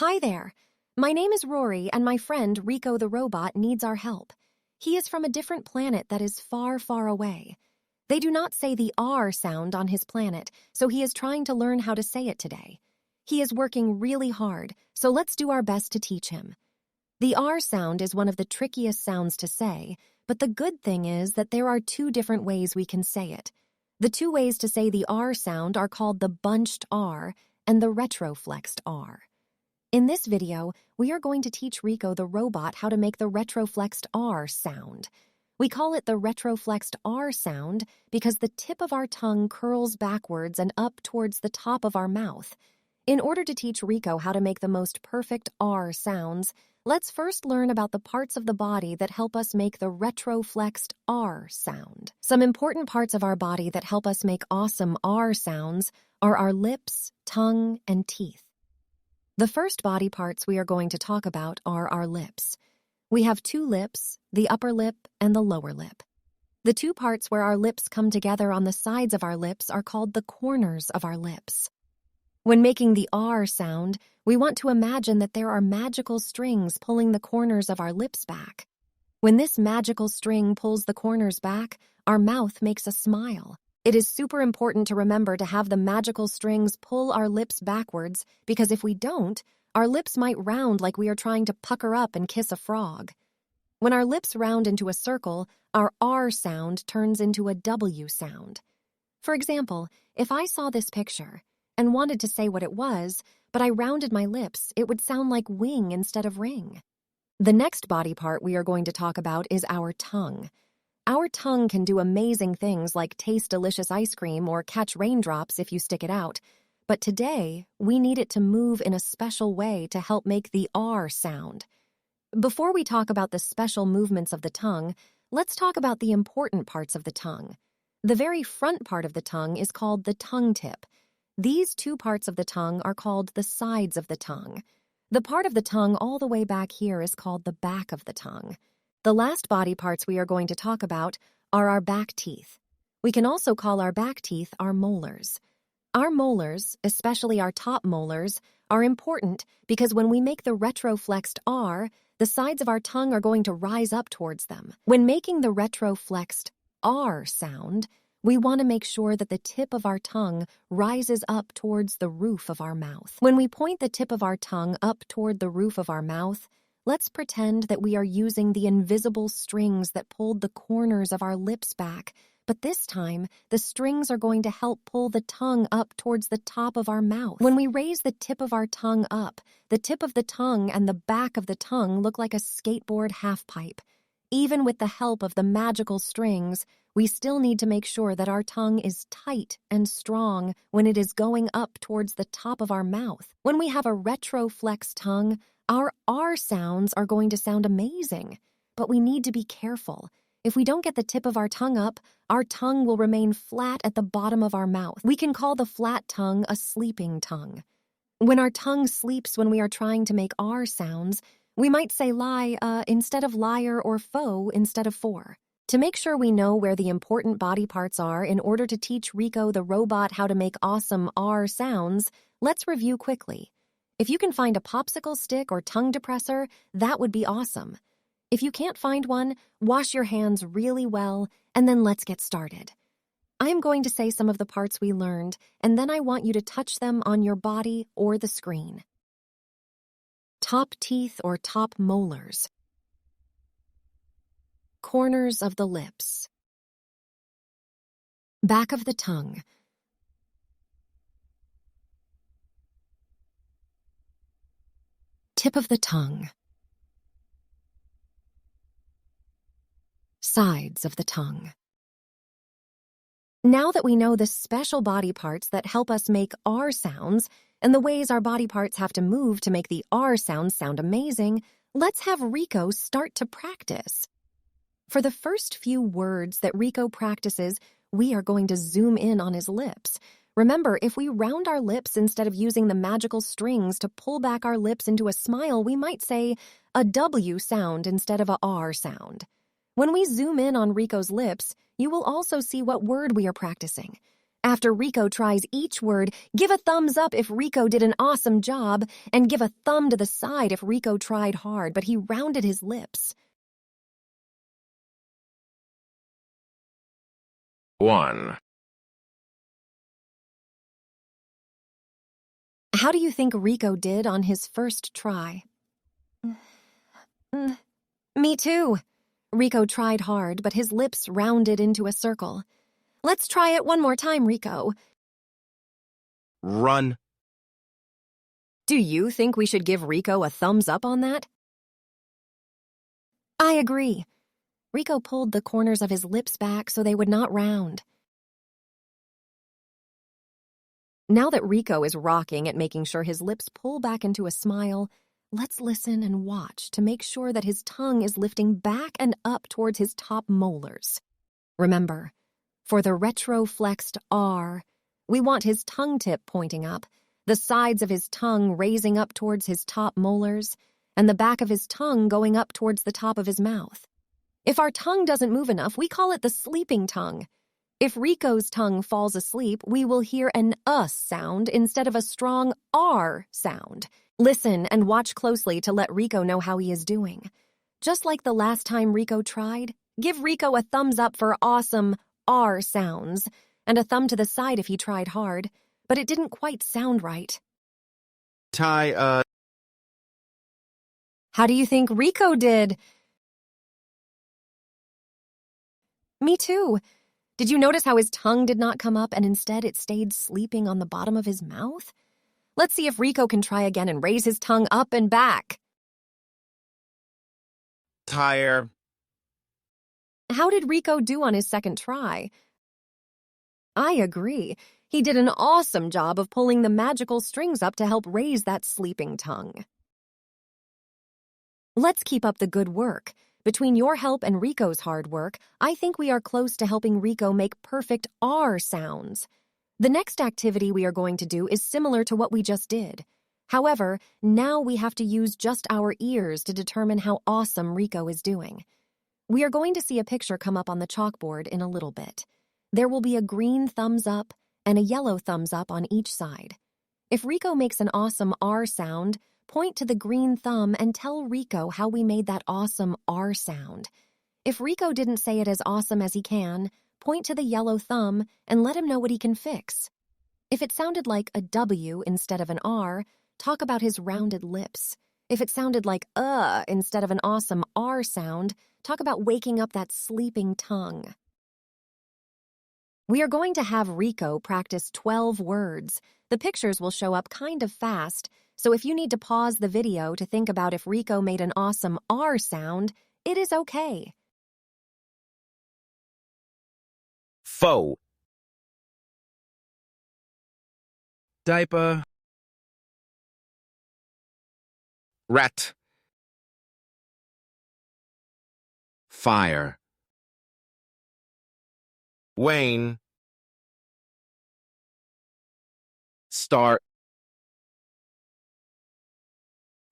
Hi there. My name is Rory, and my friend Rico the robot needs our help. He is from a different planet that is far, far away. They do not say the R sound on his planet, so he is trying to learn how to say it today. He is working really hard, so let's do our best to teach him. The R sound is one of the trickiest sounds to say, but the good thing is that there are two different ways we can say it. The two ways to say the R sound are called the bunched R and the retroflexed R. In this video, we are going to teach Rico the robot how to make the retroflexed R sound. We call it the retroflexed R sound because the tip of our tongue curls backwards and up towards the top of our mouth. In order to teach Rico how to make the most perfect R sounds, let's first learn about the parts of the body that help us make the retroflexed R sound. Some important parts of our body that help us make awesome R sounds are our lips, tongue, and teeth. The first body parts we are going to talk about are our lips. We have two lips, the upper lip and the lower lip. The two parts where our lips come together on the sides of our lips are called the corners of our lips. When making the R sound, we want to imagine that there are magical strings pulling the corners of our lips back. When this magical string pulls the corners back, our mouth makes a smile. It is super important to remember to have the magical strings pull our lips backwards because if we don't, our lips might round like we are trying to pucker up and kiss a frog. When our lips round into a circle, our R sound turns into a W sound. For example, if I saw this picture and wanted to say what it was, but I rounded my lips, it would sound like wing instead of ring. The next body part we are going to talk about is our tongue. Our tongue can do amazing things like taste delicious ice cream or catch raindrops if you stick it out. But today, we need it to move in a special way to help make the R sound. Before we talk about the special movements of the tongue, let's talk about the important parts of the tongue. The very front part of the tongue is called the tongue tip. These two parts of the tongue are called the sides of the tongue. The part of the tongue all the way back here is called the back of the tongue. The last body parts we are going to talk about are our back teeth. We can also call our back teeth our molars. Our molars, especially our top molars, are important because when we make the retroflexed R, the sides of our tongue are going to rise up towards them. When making the retroflexed R sound, we want to make sure that the tip of our tongue rises up towards the roof of our mouth. When we point the tip of our tongue up toward the roof of our mouth, let's pretend that we are using the invisible strings that pulled the corners of our lips back, but this time, the strings are going to help pull the tongue up towards the top of our mouth. When we raise the tip of our tongue up, the tip of the tongue and the back of the tongue look like a skateboard half-pipe. Even with the help of the magical strings, we still need to make sure that our tongue is tight and strong when it is going up towards the top of our mouth. When we have a retroflexed tongue, our R sounds are going to sound amazing, but we need to be careful. If we don't get the tip of our tongue up, our tongue will remain flat at the bottom of our mouth. We can call the flat tongue a sleeping tongue. When our tongue sleeps when we are trying to make R sounds, we might say lie instead of liar or foe instead of for. To make sure we know where the important body parts are in order to teach Rico the robot how to make awesome R sounds, let's review quickly. If you can find a popsicle stick or tongue depressor, that would be awesome. If you can't find one, wash your hands really well, and then let's get started. I'm going to say some of the parts we learned, and then I want you to touch them on your body or the screen. Top teeth or top molars. Corners of the lips. Back of the tongue. Tip of the tongue. Sides of the tongue. Now that we know the special body parts that help us make R sounds and the ways our body parts have to move to make the R sounds sound amazing, let's have Rico start to practice. For the first few words that Rico practices, we are going to zoom in on his lips. Remember, if we round our lips instead of using the magical strings to pull back our lips into a smile, we might say a W sound instead of a R sound. When we zoom in on Rico's lips, you will also see what word we are practicing. After Rico tries each word, give a thumbs up if Rico did an awesome job, and give a thumb to the side if Rico tried hard, but he rounded his lips. 1. How do you think Rico did on his first try? Me too. Rico tried hard, but his lips rounded into a circle. Let's try it one more time, Rico. Run. Do you think we should give Rico a thumbs up on that? I agree. Rico pulled the corners of his lips back so they would not round. Now that Rico is rocking at making sure his lips pull back into a smile, let's listen and watch to make sure that his tongue is lifting back and up towards his top molars. Remember, for the retroflexed R, we want his tongue tip pointing up, the sides of his tongue raising up towards his top molars, and the back of his tongue going up towards the top of his mouth. If our tongue doesn't move enough, we call it the sleeping tongue. If Rico's tongue falls asleep, we will hear an sound instead of a strong R sound. Listen and watch closely to let Rico know how he is doing. Just like the last time Rico tried, give Rico a thumbs up for awesome R sounds, and a thumb to the side if he tried hard, but it didn't quite sound right. Ty, How do you think Rico did? Me too. Did you notice how his tongue did not come up and instead it stayed sleeping on the bottom of his mouth? Let's see if Rico can try again and raise his tongue up and back. tire. How did Rico do on his second try? I agree. He did an awesome job of pulling the magical strings up to help raise that sleeping tongue. Let's keep up the good work. Between your help and Rico's hard work, I think we are close to helping Rico make perfect R sounds. The next activity we are going to do is similar to what we just did. However, now we have to use just our ears to determine how awesome Rico is doing. We are going to see a picture come up on the chalkboard in a little bit. There will be a green thumbs up and a yellow thumbs up on each side. If Rico makes an awesome R sound, point to the green thumb and tell Rico how we made that awesome R sound. If Rico didn't say it as awesome as he can, point to the yellow thumb and let him know what he can fix. If it sounded like a W instead of an R, talk about his rounded lips. If it sounded like instead of an awesome R sound, talk about waking up that sleeping tongue. We are going to have Rico practice 12 words. The pictures will show up kind of fast, so if you need to pause the video to think about if Rico made an awesome R sound, it is okay. Foe. Diaper. Rat. Fire. Wayne. Start.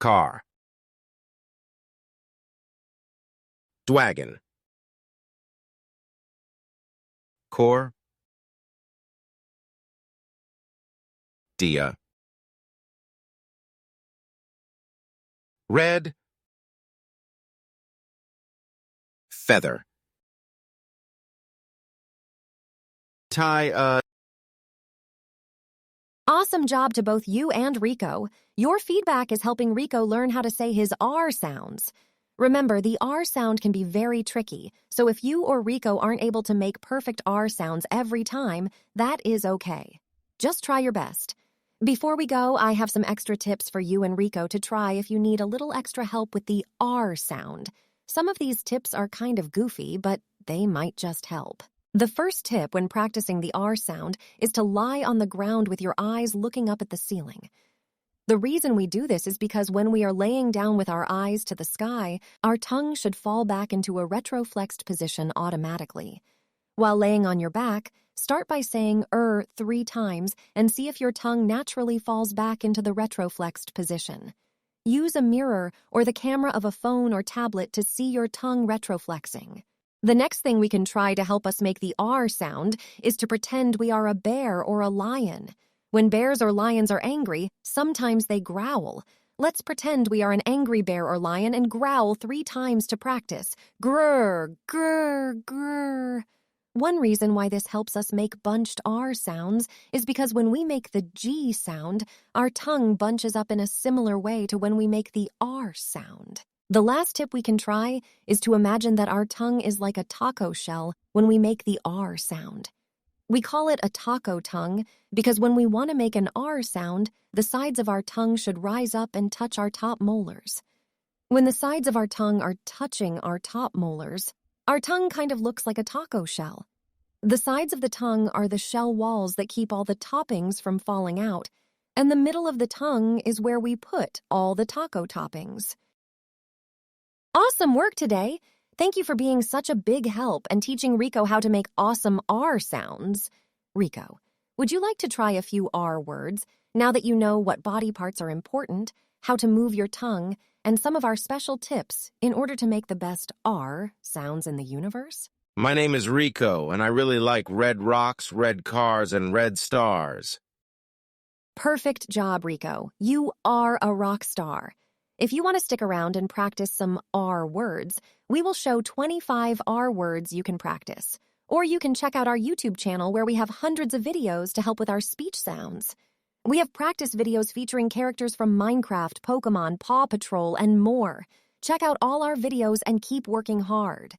Car. Dwagon. Core. Dia. Red. Feather. Tie, Awesome job to both you and Rico. Your feedback is helping Rico learn how to say his R sounds. Remember, the R sound can be very tricky, so if you or Rico aren't able to make perfect R sounds every time, that is okay. Just try your best. Before we go, I have some extra tips for you and Rico to try if you need a little extra help with the R sound. Some of these tips are kind of goofy, but they might just help. The first tip when practicing the R sound is to lie on the ground with your eyes looking up at the ceiling. The reason we do this is because when we are laying down with our eyes to the sky, our tongue should fall back into a retroflexed position automatically. While laying on your back, start by saying 3 times and see if your tongue naturally falls back into the retroflexed position. Use a mirror or the camera of a phone or tablet to see your tongue retroflexing. The next thing we can try to help us make the R sound is to pretend we are a bear or a lion. When bears or lions are angry, sometimes they growl. Let's pretend we are an angry bear or lion and growl 3 times to practice. Grrr, grrr, grrr. One reason why this helps us make bunched R sounds is because when we make the G sound, our tongue bunches up in a similar way to when we make the R sound. The last tip we can try is to imagine that our tongue is like a taco shell when we make the R sound. We call it a taco tongue because when we want to make an R sound, the sides of our tongue should rise up and touch our top molars. When the sides of our tongue are touching our top molars, our tongue kind of looks like a taco shell. The sides of the tongue are the shell walls that keep all the toppings from falling out, and the middle of the tongue is where we put all the taco toppings. Awesome work today! Thank you for being such a big help and teaching Rico how to make awesome R sounds. Rico, would you like to try a few R words now that you know what body parts are important, how to move your tongue, and some of our special tips in order to make the best R sounds in the universe? My name is Rico, and I really like red rocks, red cars, and red stars. Perfect job, Rico. You are a rock star. If you want to stick around and practice some R words, we will show 25 R words you can practice. Or you can check out our YouTube channel where we have hundreds of videos to help with our speech sounds. We have practice videos featuring characters from Minecraft, Pokemon, Paw Patrol, and more. Check out all our videos and keep working hard.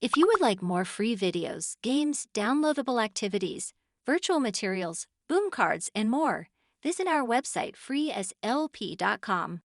If you would like more free videos, games, downloadable activities, virtual materials, boom cards, and more, visit our website freeaslp.com.